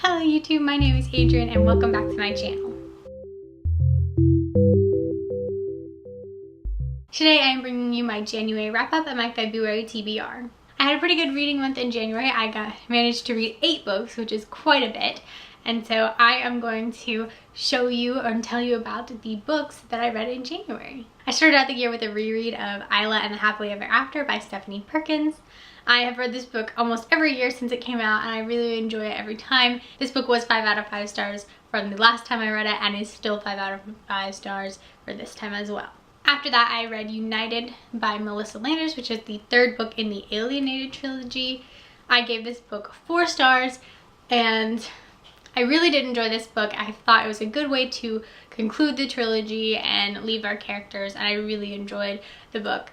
Hello YouTube, my name is Adrian and welcome back to my channel. Today I am bringing you my January wrap-up and my February TBR. I had a pretty good reading month in January. I managed to read 8 books, which is quite a bit. And so I am going to show you and tell you about the books that I read in January. I started out the year with a reread of Isla and the Happily Ever After by Stephanie Perkins. I have read this book almost every year since it came out and I really enjoy it every time. This book was 5 out of 5 stars from the last time I read it and is still 5 out of 5 stars for this time as well. After that, I read United by Melissa Landers, which is the 3rd book in the Alienated trilogy. I gave this book 4 stars and I really did enjoy this book. I thought it was a good way to conclude the trilogy and leave our characters, and I really enjoyed the book.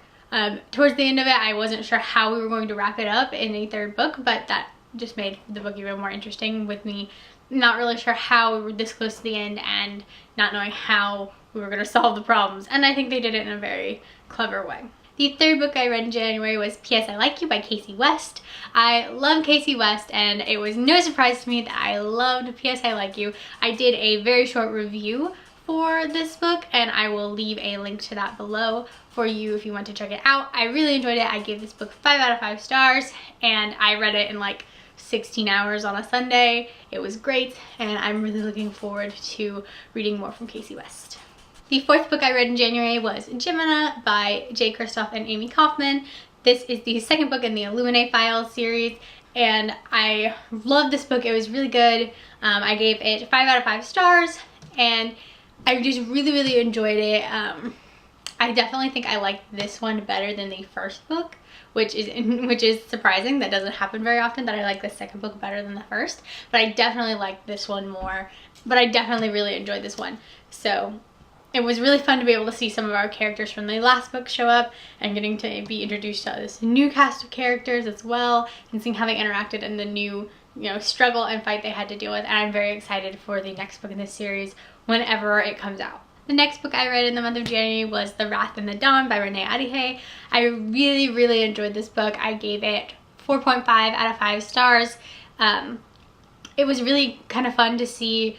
Towards the end of it, I wasn't sure how we were going to wrap it up in a 3rd book, but that just made the book even more interesting, with me not really sure how we were this close to the end and not knowing how we were going to solve the problems. And I think they did it in a very clever way. The 3rd book I read in January was P.S. I Like You by Casey West. I love Casey West and it was no surprise to me that I loved P.S. I Like You. I did a very short review for this book and I will leave a link to that below for you if you want to check it out. I really enjoyed it. I gave this book 5 out of 5 stars and I read it in like 16 hours on a Sunday. It was great and I'm really looking forward to reading more from Casey West. The 4th book I read in January was Gemina by Jay Kristoff and Amy Kaufman. This is the 2nd book in the Illuminae Files series and I love this book. It was really good. I gave it 5 out of 5 stars and I just really enjoyed it. I definitely think I liked this one better than the 1st book, which is surprising. That doesn't happen very often, that I like the 2nd book better than the 1st, but I definitely liked this one more. But I definitely really enjoyed this one. So it was really fun to be able to see some of our characters from the last book show up and getting to be introduced to this new cast of characters as well and seeing how they interacted in the new, struggle and fight they had to deal with. And I'm very excited for the next book in this series whenever it comes out. The next book I read in the month of January was The Wrath and the Dawn by Renee Ahdieh. I really enjoyed this book. I gave it 4.5 out of 5 stars. It was really kind of fun to see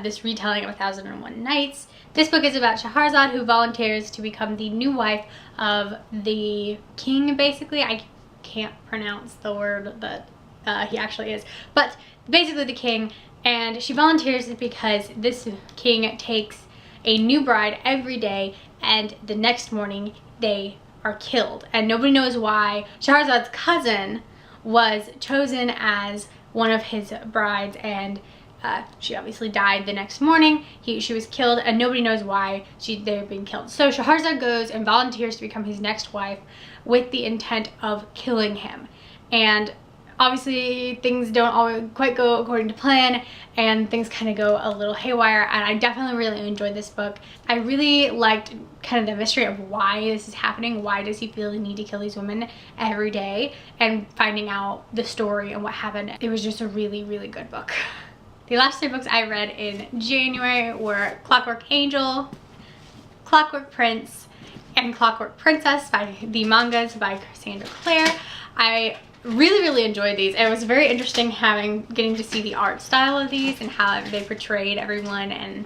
this retelling of 1001 Nights. This book is about Shahrazad, who volunteers to become the new wife of the king, basically. I can't pronounce the word that he actually is, but basically the king, and she volunteers because this king takes a new bride every day and the next morning they are killed and nobody knows why. Shahrazad's cousin was chosen as one of his brides and she obviously died the next morning. She was killed and nobody knows why they're being killed. So Shahrazad goes and volunteers to become his next wife with the intent of killing him. And obviously things don't always quite go according to plan and things kind of go a little haywire, and I definitely really enjoyed this book. I really liked kind of the mystery of why this is happening. Why does he feel the need to kill these women every day, and finding out the story and what happened. It was just a really good book. The last 3 books I read in January were Clockwork Angel, Clockwork Prince, and Clockwork Princess by the mangas by Cassandra Clare. I really enjoyed these. It was very interesting getting to see the art style of these and how they portrayed everyone and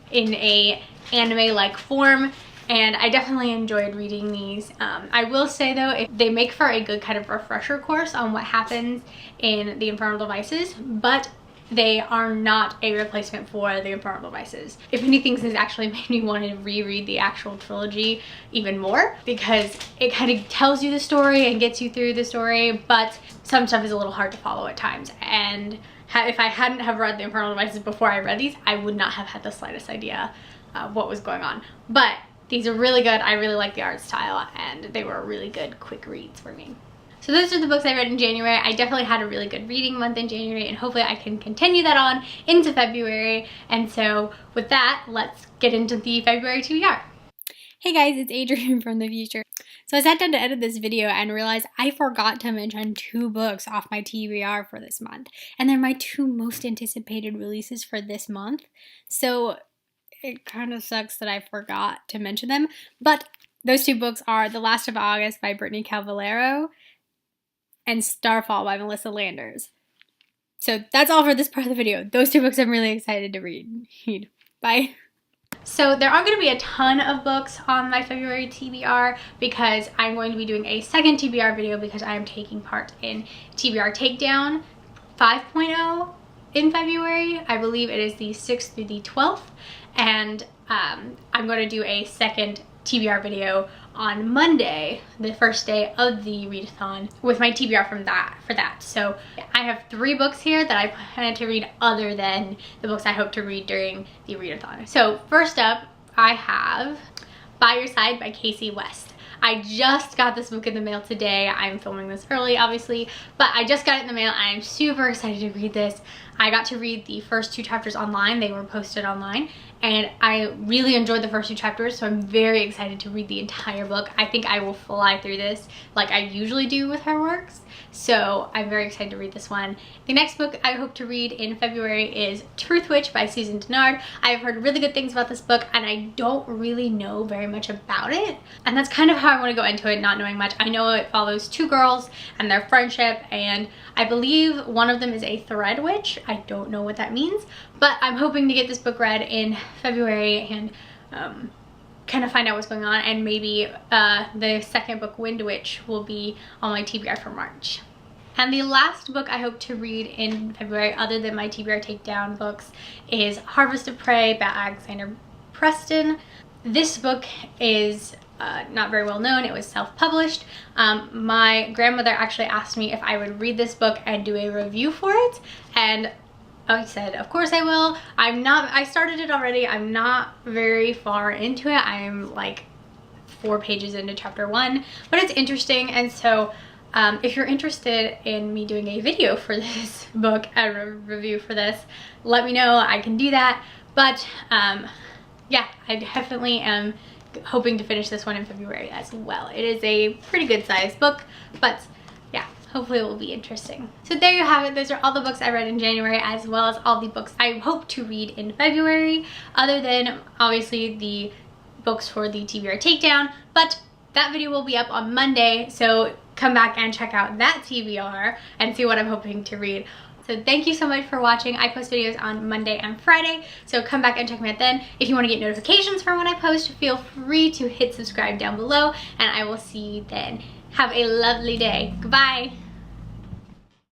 in a anime-like form, and I definitely enjoyed reading these. I will say though, they make for a good kind of refresher course on what happens in the Infernal Devices, but they are not a replacement for the Infernal Devices. If anything, this actually made me want to reread the actual trilogy even more, because it kind of tells you the story and gets you through the story, but some stuff is a little hard to follow at times. And if I hadn't have read the Infernal Devices before I read these, I would not have had the slightest idea what was going on. But these are really good. I really like the art style and they were really good quick reads for me. So those are the books I read in January. I definitely had a really good reading month in January and hopefully I can continue that on into February. And so with that, let's get into the February TBR. Hey guys, it's Adrian from the future. So I sat down to edit this video and realized I forgot to mention 2 books off my TBR for this month. And they're my 2 most anticipated releases for this month. So it kind of sucks that I forgot to mention them. But those 2 books are The Last of August by Brittany Cavallaro and Starfall by Melissa Landers. So that's all for this part of the video. Those 2 books I'm really excited to read. Bye. So there aren't going to be a ton of books on my February TBR because I'm going to be doing a second TBR video because I am taking part in TBR Takedown 5.0 in February. I believe it is the 6th through the 12th, and I'm going to do a second TBR video on Monday, the first day of the readathon, with my TBR for that. So I have 3 books here that I plan to read other than the books I hope to read during the readathon. So first up, I have By Your Side by Casey West. I just got this book in the mail today. I'm filming this early, obviously, but I just got it in the mail and I'm super excited to read this. I got to read the first 2 chapters online. They were posted online, and I really enjoyed the first 2 chapters, so I'm very excited to read the entire book. I think I will fly through this like I usually do with her works, so I'm very excited to read this one. The next book I hope to read in February is Truth Witch by Susan Dennard. I've heard really good things about this book, and I don't really know very much about it, and that's kind of how I want to go into it, not knowing much. I know it follows 2 girls and their friendship, and I believe one of them is a thread witch. I don't know what that means, but I'm hoping to get this book read in February and kind of find out what's going on, and maybe the second book, Wind Witch, will be on my TBR for March. And the last book I hope to read in February, other than my TBR Takedown books, is Harvest of Prey by Alexander Preston. This book is not very well known. It was self-published. My grandmother actually asked me if I would read this book and do a review for it, and I said, of course I will. I started it already. I'm not very far into it. I'm like 4 pages into chapter 1, but it's interesting, and so if you're interested in me doing a video for this book, a review for this, let me know. I can do that, but yeah, I definitely am hoping to finish this one in February as well. It is a pretty good sized book, but yeah, hopefully it will be interesting. So there you have it. Those are all the books I read in January, as well as all the books I hope to read in February, other than obviously the books for the TBR Takedown, but that video will be up on Monday, so come back and check out that TBR and see what I'm hoping to read. So thank you so much for watching. I post videos on Monday and Friday, so come back and check me out then. If you want to get notifications for when I post, feel free to hit subscribe down below, and I will see you then. Have a lovely day. Goodbye.